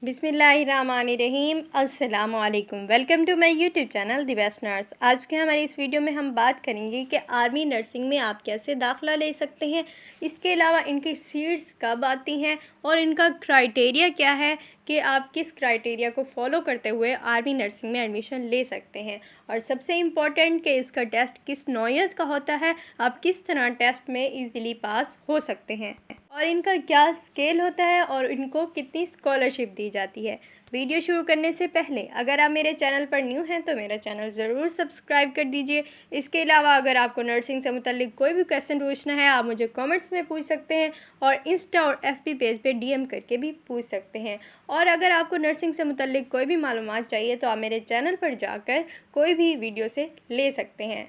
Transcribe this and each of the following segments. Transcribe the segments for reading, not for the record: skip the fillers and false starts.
बिस्मिल्लाहिर्रहमानिर्रहीम अस्सलाम वालेकुम। Welcome to my YouTube channel the best nurse. आज के हमारी इस वीडियो में हम बात करेंगे कि आर्मी नर्सिंग में आप कैसे दाखिला ले सकते हैं, इसके अलावा इनकी सीट्स कब आती हैं और इनका क्राइटेरिया क्या है कि आप किस क्राइटेरिया को फॉलो करते हुए आर्मी नर्सिंग में एडमिशन ले सकते हैं, और सबसे इम्पॉर्टेंट कि इसका टेस्ट किस नौइयत का होता है, आप किस तरह टेस्ट में ईज़िली पास हो सकते हैं और इनका क्या स्केल होता है और इनको कितनी स्कॉलरशिप दी जाती है। वीडियो शुरू करने से पहले अगर आप मेरे चैनल पर न्यू हैं तो मेरा चैनल ज़रूर सब्सक्राइब कर दीजिए। इसके अलावा अगर आपको नर्सिंग से मुतल्लिक कोई भी क्वेश्चन पूछना है आप मुझे कमेंट्स में पूछ सकते हैं और इंस्टा और एफबी पेज पे डीएम करके भी पूछ सकते हैं। और अगर आपको नर्सिंग से मुतल्लिक कोई भी मालूमात चाहिए तो आप मेरे चैनल पर जाकर कोई भी वीडियो से ले सकते हैं।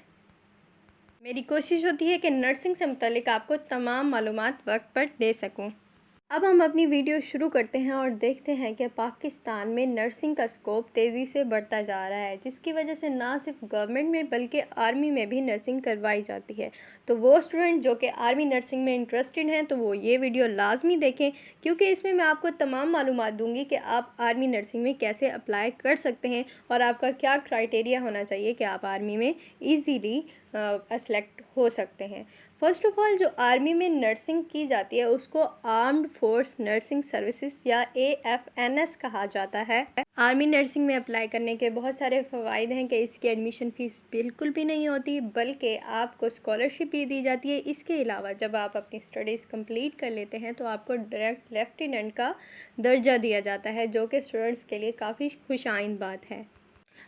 मेरी कोशिश होती है कि नर्सिंग से मुतल्लिक आपको तमाम मालूमात वक्त पर दे सकूं। अब हम अपनी वीडियो शुरू करते हैं और देखते हैं कि पाकिस्तान में नर्सिंग का स्कोप तेज़ी से बढ़ता जा रहा है, जिसकी वजह से ना सिर्फ गवर्नमेंट में बल्कि आर्मी में भी नर्सिंग करवाई जाती है। तो वो स्टूडेंट जो कि आर्मी नर्सिंग में इंटरेस्टेड हैं तो वो ये वीडियो लाजमी देखें, क्योंकि इसमें मैं आपको तमाम मालूमात दूंगी कि आप आर्मी नर्सिंग में कैसे अप्लाई कर सकते हैं और आपका क्या क्राइटेरिया होना चाहिए कि आप आर्मी में ईज़िली सेलेक्ट हो सकते हैं। फ़र्स्ट ऑफ़ ऑल, जो आर्मी में नर्सिंग की जाती है उसको आर्म्ड फोर्स नर्सिंग सर्विसेज या AFNS कहा जाता है। आर्मी नर्सिंग में अप्लाई करने के बहुत सारे फ़वाइद हैं कि इसकी एडमिशन फ़ीस बिल्कुल भी नहीं होती, बल्कि आपको स्कॉलरशिप भी दी जाती है। इसके अलावा जब आप अपनी स्टडीज़ कंप्लीट कर लेते हैं तो आपको डायरेक्ट लेफ्टिनेंट का दर्जा दिया जाता है, जो कि स्टूडेंट्स के लिए काफ़ी खुशाइंद बात है।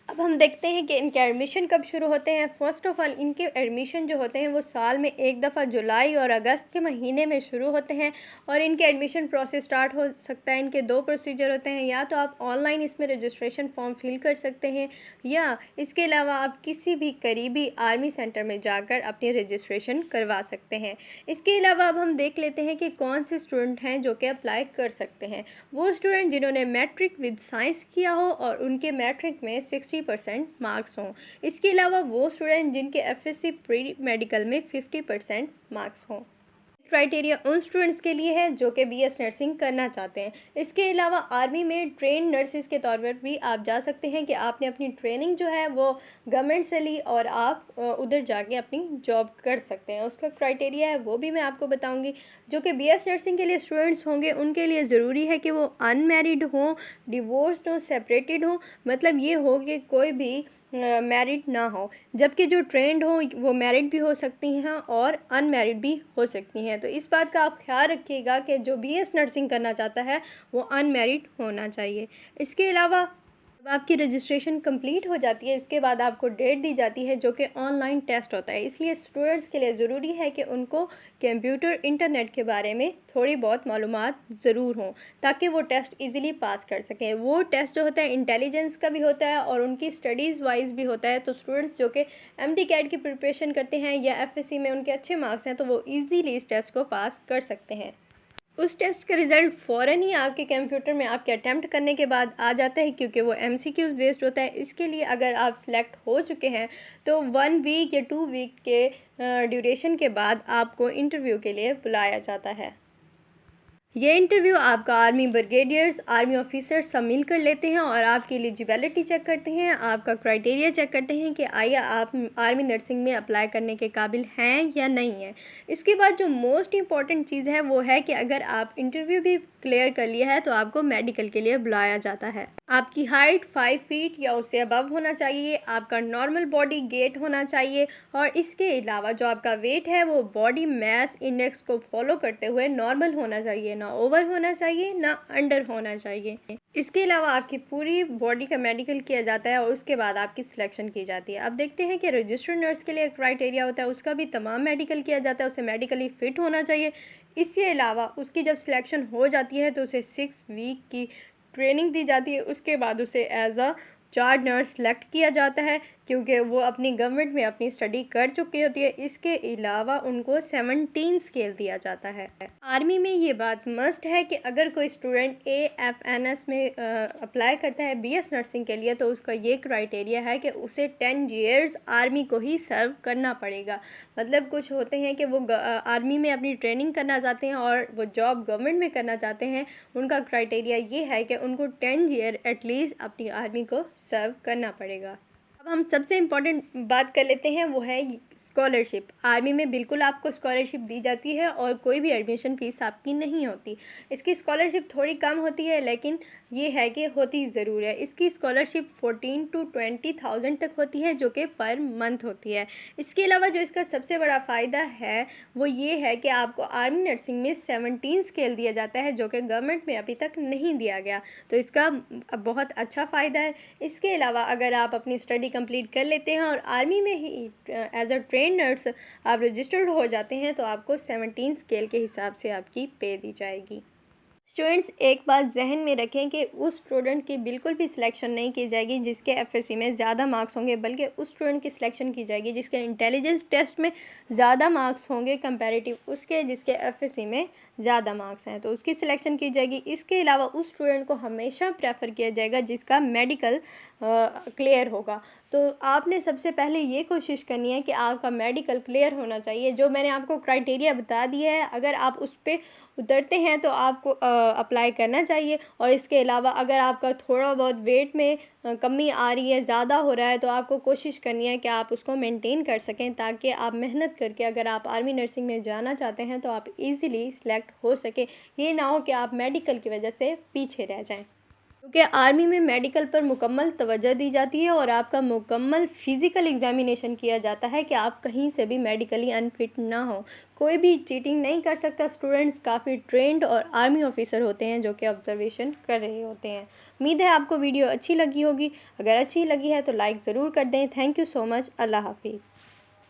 अब हम देखते हैं कि इनके एडमिशन कब शुरू होते हैं। फ़र्स्ट ऑफ़ ऑल, इनके एडमिशन जो होते हैं वो साल में एक दफ़ा जुलाई और अगस्त के महीने में शुरू होते हैं और इनके एडमिशन प्रोसेस स्टार्ट हो सकता है। इनके दो प्रोसीजर होते हैं, या तो आप ऑनलाइन इसमें रजिस्ट्रेशन फॉर्म फिल कर सकते हैं या इसके अलावा आप किसी भी करीबी आर्मी सेंटर में जाकर अपनी रजिस्ट्रेशन करवा सकते हैं। इसके अलावा अब हम देख लेते हैं कि कौन से स्टूडेंट हैं जो कि अप्लाई कर सकते हैं। वो स्टूडेंट जिन्होंने मैट्रिक विद साइंस किया हो और उनके मैट्रिक में 60% मार्क्स हों। इसके अलावा वो स्टूडेंट जिनके FSC प्री मेडिकल में 50% मार्क्स हों। क्राइटेरिया उन स्टूडेंट्स के लिए है जो कि BS नर्सिंग करना चाहते हैं। इसके अलावा आर्मी में ट्रेन नर्सिस के तौर पर भी आप जा सकते हैं कि आपने अपनी ट्रेनिंग जो है वो गवर्नमेंट से ली और आप उधर जाके अपनी जॉब कर सकते हैं। उसका क्राइटेरिया है वो भी मैं आपको बताऊंगी। जो कि BS नर्सिंग के लिए स्टूडेंट्स होंगे उनके लिए ज़रूरी है कि वो अनमैरिड हों, डिवोर्स्ड हों, सेपरेटेड हों, मतलब ये हो कि कोई भी मैरिड ना हो, जबकि जो ट्रेंड हो वो मैरिड भी हो सकती हैं और अनमैरिड भी हो सकती हैं। तो इस बात का आप ख्याल रखिएगा कि जो BS नर्सिंग करना चाहता है वो अनमैरिड होना चाहिए। इसके अलावा जब आपकी रजिस्ट्रेशन कंप्लीट हो जाती है इसके बाद आपको डेट दी जाती है जो कि ऑनलाइन टेस्ट होता है। इसलिए स्टूडेंट्स के लिए ज़रूरी है कि उनको कंप्यूटर इंटरनेट के बारे में थोड़ी बहुत मालूमात ज़रूर हों ताकि वो टेस्ट इजीली पास कर सकें। वो टेस्ट जो होता है इंटेलिजेंस का भी होता है और उनकी स्टडीज़ वाइज भी होता है। तो स्टूडेंट्स जो कि MD कैट की प्रिपरेशन करते हैं या FSC में उनके अच्छे मार्क्स हैं तो वो ईज़िली इस टेस्ट को पास कर सकते हैं। उस टेस्ट का रिज़ल्ट फ़ौरन ही आपके कंप्यूटर में आपके अटैम्प्ट करने के बाद आ जाता है, क्योंकि वो MCQs बेस्ड होता है। इसके लिए अगर आप सिलेक्ट हो चुके हैं तो 1 वीक या 2 वीक के ड्यूरेशन के बाद आपको इंटरव्यू के लिए बुलाया जाता है। ये इंटरव्यू आपका आर्मी ब्रिगेडियर्स, आर्मी ऑफिसर्स सब मिल कर लेते हैं और आपकी एलिजिबिलिटी चेक करते हैं, आपका क्राइटेरिया चेक करते हैं कि आया आप आर्मी नर्सिंग में अप्लाई करने के काबिल हैं या नहीं हैं। इसके बाद जो मोस्ट इम्पॉर्टेंट चीज़ है वो है कि अगर आप इंटरव्यू भी क्लियर कर लिया है तो आपको मेडिकल के लिए बुलाया जाता है। आपकी हाइट 5 फीट या उससे अबव होना चाहिए, आपका नॉर्मल बॉडी गेट होना चाहिए और इसके अलावा जो आपका वेट है वो बॉडी मास इंडेक्स को फॉलो करते हुए नॉर्मल होना चाहिए, ना ओवर होना चाहिए ना अंडर होना चाहिए। इसके अलावा आपकी पूरी बॉडी का मेडिकल किया जाता है और उसके बाद आपकी सिलेक्शन की जाती है। अब देखते हैं कि रजिस्टर्ड नर्स के लिए क्राइटेरिया होता है, उसका भी तमाम मेडिकल किया जाता है, उसे मेडिकली फ़िट होना चाहिए। इसके अलावा उसकी जब सिलेक्शन हो जाती है तो उसे 6 वीक की ट्रेनिंग दी जाती है। उसके बाद उसे as a charge nurse select किया जाता है, क्योंकि वो अपनी गवर्नमेंट में अपनी स्टडी कर चुकी होती है। इसके अलावा उनको 17 स्केल दिया जाता है। आर्मी में ये बात मस्ट है कि अगर कोई स्टूडेंट AFNS में अप्लाई करता है BS नर्सिंग के लिए, तो उसका ये क्राइटेरिया है कि उसे 10 ईयर्स आर्मी को ही सर्व करना पड़ेगा। मतलब कुछ होते हैं कि वो आर्मी में अपनी ट्रेनिंग करना चाहते हैं और वो जॉब गवर्नमेंट में करना चाहते हैं, उनका क्राइटेरिया ये है कि उनको 10 ईयर एटलीस्ट अपनी आर्मी को सर्व करना पड़ेगा। अब हम सबसे इम्पॉर्टेंट बात कर लेते हैं, वो है स्कॉलरशिप। आर्मी में बिल्कुल आपको स्कॉलरशिप दी जाती है और कोई भी एडमिशन फ़ीस आपकी नहीं होती। इसकी स्कॉलरशिप थोड़ी कम होती है, लेकिन ये है कि होती ज़रूर है। इसकी स्कॉलरशिप 14 to 20,000 तक होती है, जो कि पर मंथ होती है। इसके अलावा जो इसका सबसे बड़ा फ़ायदा है वो ये है कि आपको आर्मी नर्सिंग में 17 स्केल दिया जाता है, जो कि गवर्नमेंट में अभी तक नहीं दिया गया। तो इसका बहुत अच्छा फ़ायदा है। इसके अलावा अगर आप अपनी स्टडी कंप्लीट कर लेते हैं और आर्मी में ही एज अ ट्रेन नर्स आप रजिस्टर्ड हो जाते हैं, तो आपको 17 स्केल के हिसाब से आपकी पे दी जाएगी। स्टूडेंट्स, एक बात जहन में रखें कि उस स्टूडेंट की बिल्कुल भी सिलेक्शन नहीं की जाएगी जिसके FSC में ज़्यादा मार्क्स होंगे, बल्कि उस स्टूडेंट की सिलेक्शन की जाएगी जिसके इंटेलिजेंस टेस्ट में ज़्यादा मार्क्स होंगे कंपैरेटिव उसके जिसके FSC में ज़्यादा मार्क्स हैं, तो उसकी सिलेक्शन की जाएगी। इसके अलावा उस स्टूडेंट को हमेशा प्रेफर किया जाएगा जिसका मेडिकल क्लियर होगा। तो आपने सबसे पहले ये कोशिश करनी है कि आपका मेडिकल क्लियर होना चाहिए। जो मैंने आपको क्राइटेरिया बता दिया है, अगर आप उस पर उतरते हैं तो आपको अप्लाई करना चाहिए। और इसके अलावा अगर आपका थोड़ा बहुत वेट में कमी आ रही है, ज़्यादा हो रहा है, तो आपको कोशिश करनी है कि आप उसको मेंटेन कर सकें, ताकि आप मेहनत करके अगर आप आर्मी नर्सिंग में जाना चाहते हैं तो आप इजीली सिलेक्ट हो सकें। ये ना हो कि आप मेडिकल की वजह से पीछे रह जाएं, क्योंकि आर्मी में मेडिकल पर मुकम्मल तवज्जो दी जाती है और आपका मुकम्मल फ़िज़िकल एग्जामिनेशन किया जाता है कि आप कहीं से भी मेडिकली अनफिट ना हो। कोई भी चीटिंग नहीं कर सकता। स्टूडेंट्स काफ़ी ट्रेंड और आर्मी ऑफिसर होते हैं जो कि ऑब्जर्वेशन कर रहे होते हैं। उम्मीद है आपको वीडियो अच्छी लगी होगी। अगर अच्छी लगी है तो लाइक ज़रूर कर दें। Thank you so much. अल्लाह हाफिज़।